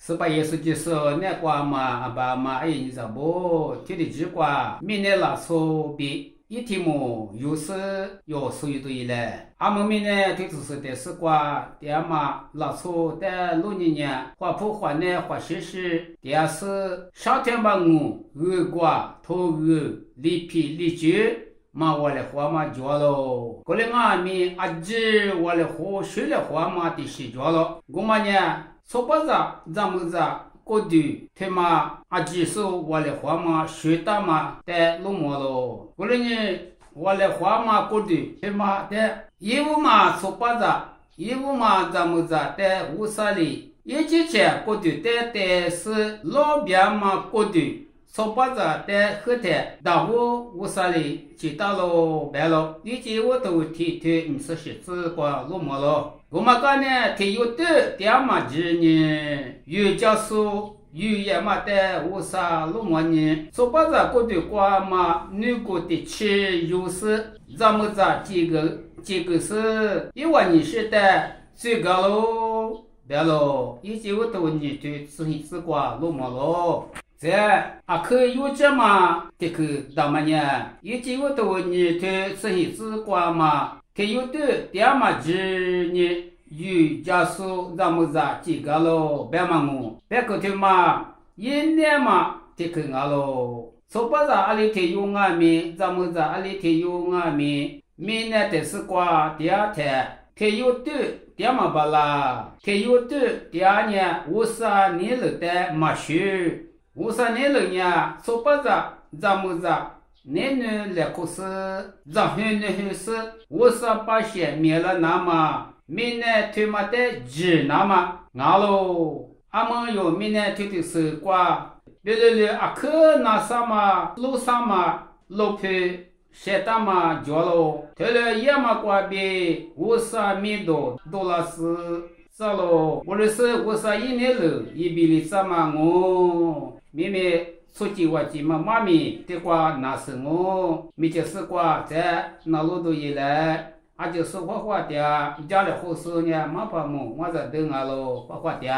18也是就是那瓜嘛，把嘛哎你知道不？天的地瓜，明年拉出比。一天么，有时要所有的一来，俺们明年对就是的是瓜，第二嘛拉出的6年花圃花呢花些时，第二是上天把我鹅瓜头鹅里皮里卷。嘛，我的花嘛交了，过来俺们阿姐我的花学的花嘛的是交了，我们呢说不着，咱们着。过度，他妈阿姐说我的花嘛学大嘛带弄么咯，过来呢我的花嘛过度，他妈的业务嘛说不着，业务嘛咱们着带无啥哩，一节钱过度带是老边嘛过度。说不着在后台，但我无啥哩，知道了白了，以前我都提你是写字光落寞了。我们讲呢，提有的点嘛子呢，有教书，有也嘛的无啥落寞呢。说不着过对光嘛，如果的吃有时，咱们这这个是12000的最高喽，白了，以前我都你对自己自光落寞了。在阿克有这嘛，这个大么呢？以前我都你对生意之光嘛，他有的点嘛子呢，有家属咱们在几个咯，别嘛我，别个头嘛，一年嘛，这个俺咯，说不着阿里头有俺们，咱们在阿里头有俺们，明年的是光第二天，他有的点嘛不啦，他有的第二年50年了的没学。50年了呢，说不着，咱们着，男女两口是，让很多是58些免了那么，明年推嘛的几那么，俺喽，俺们有明年推的是瓜，别阿克那啥嘛，路上嘛，路皮。现在嘛，交了，退了也嘛瓜比50米多，多了是。这喽，我的是51年了，一比里什么我。妹妹出去我去嘛妈咪的话那是我，没就是话在那路都一来，俺就是画画的，家里后事呢，妈爸母我在等俺喽，画画的。